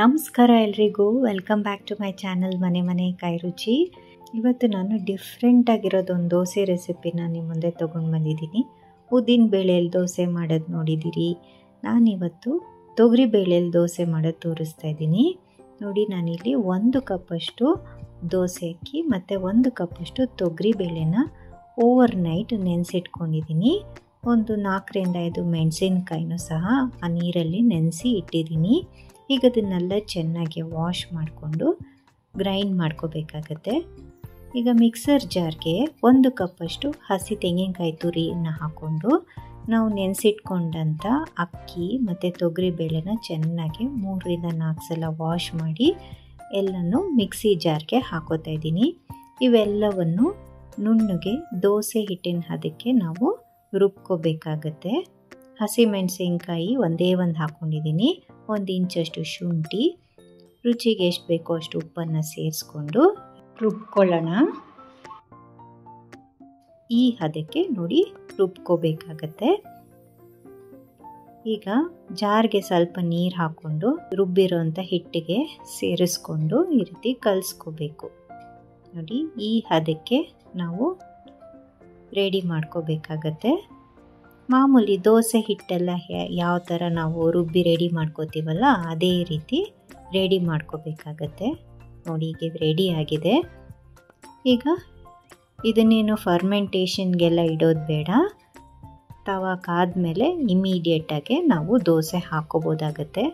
ನಮಸ್ಕಾರ ಎಲ್ರಿಗೂ, welcome back to my channel Mane Kai ರುಚಿ. ಇವತ್ತು ನಾನು ಡಿಫ್ರೆಂಟ್ ಆಗಿರೋದೊಂದು ದೋಸೆ ರೆಸಿಪಿನ ನಿಮ್ಮ ಮುಂದೆ ತೊಗೊಂಡು ಬಂದಿದ್ದೀನಿ. ಉದ್ದಿನ ಬೇಳೆಯಲ್ಲಿ ದೋಸೆ ಮಾಡೋದು ನೋಡಿದ್ದೀರಿ. ನಾನಿವತ್ತು ತೊಗರಿ ಬೇಳೆಯಲ್ಲಿ ದೋಸೆ ಮಾಡೋದು ತೋರಿಸ್ತಾ ಇದ್ದೀನಿ. ನೋಡಿ, ನಾನಿಲ್ಲಿ 1 ಕಪ್ಪಷ್ಟು ದೋಸೆ ಅಕ್ಕಿ ಮತ್ತು 1 ಕಪ್ಪಷ್ಟು ತೊಗರಿ ಬೇಳೆನ ಓವರ್ ನೈಟ್ ನೆನೆಸಿಟ್ಕೊಂಡಿದ್ದೀನಿ. ಒಂದು 4ರಿಂದ 5 ಮೆಣಸಿನ್ಕಾಯಿನೂ ಸಹ ಆ ನೀರಲ್ಲಿ ನೆನೆಸಿ ಇಟ್ಟಿದ್ದೀನಿ. ಈಗ ಅದನ್ನೆಲ್ಲ ಚೆನ್ನಾಗಿ ವಾಶ್ ಮಾಡಿಕೊಂಡು ಗ್ರೈಂಡ್ ಮಾಡ್ಕೋಬೇಕಾಗತ್ತೆ. ಈಗ ಮಿಕ್ಸರ್ ಜಾರ್ಗೆ 1 ಕಪ್ಪಷ್ಟು ಹಸಿ ತೆಂಗಿನಕಾಯಿ ತುರಿಯನ್ನು ಹಾಕ್ಕೊಂಡು ನಾವು ನೆನೆಸಿಟ್ಕೊಂಡಂಥ ಅಕ್ಕಿ ಮತ್ತು ತೊಗರಿ ಬೇಳೆನ ಚೆನ್ನಾಗಿ 3ರಿಂದ 4 ಸಲ ವಾಶ್ ಮಾಡಿ ಎಲ್ಲನೂ ಮಿಕ್ಸಿ ಜಾರ್ಗೆ ಹಾಕೋತಾ ಇದ್ದೀನಿ. ಇವೆಲ್ಲವನ್ನು ನುಣ್ಣಗೆ ದೋಸೆ ಹಿಟ್ಟಿನ ಹದಕ್ಕೆ ನಾವು ರುಬ್ಕೋಬೇಕಾಗತ್ತೆ. ಹಸಿ ಮೆಣಸಿನ್ಕಾಯಿ ಒಂದೇ ಒಂದು ಹಾಕ್ಕೊಂಡಿದ್ದೀನಿ. 1 ಇಂಚಷ್ಟು ಶುಂಠಿ, ರುಚಿಗೆ ಎಷ್ಟು ಬೇಕೋ ಅಷ್ಟು ಉಪ್ಪನ್ನು ಸೇರಿಸ್ಕೊಂಡು ರುಬ್ಕೊಳ್ಳೋಣ. ಈ ಹದಕ್ಕೆ ನೋಡಿ ರುಬ್ಕೋಬೇಕಾಗತ್ತೆ. ಈಗ ಜಾರ್ಗೆ ಸ್ವಲ್ಪ ನೀರು ಹಾಕ್ಕೊಂಡು ರುಬ್ಬಿರೋಂಥ ಹಿಟ್ಟಿಗೆ ಸೇರಿಸ್ಕೊಂಡು ಈ ರೀತಿ ಕಲಿಸ್ಕೋಬೇಕು. ನೋಡಿ, ಈ ಹದಕ್ಕೆ ನಾವು ರೆಡಿ ಮಾಡ್ಕೋಬೇಕಾಗತ್ತೆ. ಮಾಮೂಲಿ ದೋಸೆ ಹಿಟ್ಟೆಲ್ಲ ಯಾವ ಥರ ನಾವು ರುಬ್ಬಿ ರೆಡಿ ಮಾಡ್ಕೋತೀವಲ್ಲ, ಅದೇ ರೀತಿ ರೆಡಿ ಮಾಡ್ಕೋಬೇಕಾಗತ್ತೆ. ನೋಡಿ, ಈಗ ರೆಡಿ ಆಗಿದೆ. ಈಗ ಇದನ್ನೇನು ಫರ್ಮೆಂಟೇಷನ್ಗೆಲ್ಲ ಇಡೋದು ಬೇಡ. ತವಾ ಕಾದ್ಮೇಲೆ ಇಮಿಡಿಯೇಟಾಗೆ ನಾವು ದೋಸೆ ಹಾಕೋಬೋದಾಗತ್ತೆ.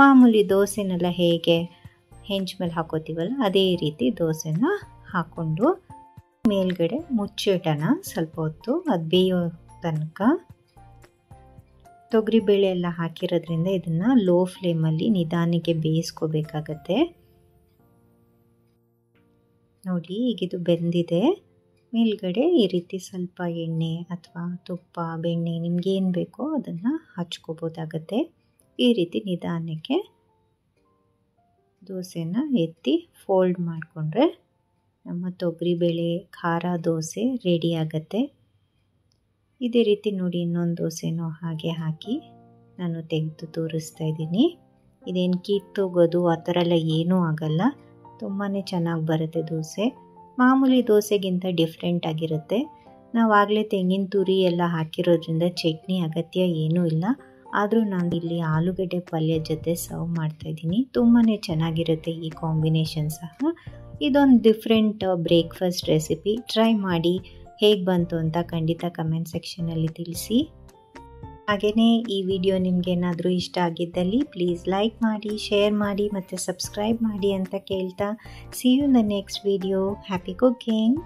ಮಾಮೂಲಿ ದೋಸೆನೆಲ್ಲ ಹೇಗೆ ಹೆಂಚು ಮೇಲೆ ಹಾಕೋತೀವಲ್ಲ, ಅದೇ ರೀತಿ ದೋಸೆನ ಹಾಕ್ಕೊಂಡು ಮೇಲ್ಗಡೆ ಮುಚ್ಚಿಡೋಣ ಸ್ವಲ್ಪ ಹೊತ್ತು, ಅದು ಬೇಯೋ ತನಕ. ತೊಗರಿಬೇಳೆ ಎಲ್ಲ ಹಾಕಿರೋದ್ರಿಂದ ಇದನ್ನು ಲೋ ಫ್ಲೇಮಲ್ಲಿ ನಿಧಾನಕ್ಕೆ ಬೇಯಿಸ್ಕೋಬೇಕಾಗತ್ತೆ. ನೋಡಿ, ಈಗಿದು ಬೆಂದಿದೆ. ಮೇಲ್ಗಡೆ ಈ ರೀತಿ ಸ್ವಲ್ಪ ಎಣ್ಣೆ ಅಥವಾ ತುಪ್ಪ, ಬೆಣ್ಣೆ ನಿಮಗೇನು ಬೇಕೋ ಅದನ್ನು ಹಚ್ಕೋಬೋದಾಗತ್ತೆ. ಈ ರೀತಿ ನಿಧಾನಕ್ಕೆ ದೋಸೆನ ಎತ್ತಿ ಫೋಲ್ಡ್ ಮಾಡಿಕೊಂಡ್ರೆ ನಮ್ಮ ತೊಗರಿಬೇಳೆ ಖಾರ ದೋಸೆ ರೆಡಿ ಆಗುತ್ತೆ. ಇದೇ ರೀತಿ ನೋಡಿ, ಇನ್ನೊಂದು ದೋಸೆನೂ ಹಾಗೆ ಹಾಕಿ ನಾನು ತೆಗೆದು ತೋರಿಸ್ತಾ ಇದ್ದೀನಿ. ಇದೇನು ಕಿತ್ತೋಗೋದು ಆ ಥರ ಎಲ್ಲ ಏನೂ ಆಗಲ್ಲ, ತುಂಬಾ ಚೆನ್ನಾಗಿ ಬರುತ್ತೆ ದೋಸೆ. ಮಾಮೂಲಿ ದೋಸೆಗಿಂತ ಡಿಫ್ರೆಂಟ್ ಆಗಿರುತ್ತೆ. ನಾವಾಗಲೇ ತೆಂಗಿನ ತುರಿ ಎಲ್ಲ ಹಾಕಿರೋದ್ರಿಂದ ಚಟ್ನಿ ಅಗತ್ಯ ಏನೂ ಇಲ್ಲ. ಆದರೂ ನಾನು ಇಲ್ಲಿ ಆಲೂಗಡ್ಡೆ ಪಲ್ಯ ಜೊತೆ ಸರ್ವ್ ಮಾಡ್ತಾಯಿದ್ದೀನಿ. ತುಂಬಾ ಚೆನ್ನಾಗಿರುತ್ತೆ ಈ ಕಾಂಬಿನೇಷನ್ ಸಹ. ಇದೊಂದು ಡಿಫ್ರೆಂಟ್ ಬ್ರೇಕ್ಫಾಸ್ಟ್ ರೆಸಿಪಿ. ಟ್ರೈ ಮಾಡಿ, ಹೇಗೆ ಬಂತು ಅಂತ ಖಂಡಿತ ಕಮೆಂಟ್ ಸೆಕ್ಷನಲ್ಲಿ ತಿಳಿಸಿ. ಹಾಗೆಯೇ ಈ ವಿಡಿಯೋ ನಿಮಗೇನಾದರೂ ಇಷ್ಟ ಆಗಿದ್ದಲ್ಲಿ ಪ್ಲೀಸ್ ಲೈಕ್ ಮಾಡಿ, ಶೇರ್ ಮಾಡಿ ಮತ್ತು ಸಬ್ಸ್ಕ್ರೈಬ್ ಮಾಡಿ ಅಂತ ಕೇಳ್ತಾ, see you in the next video. Happy cooking.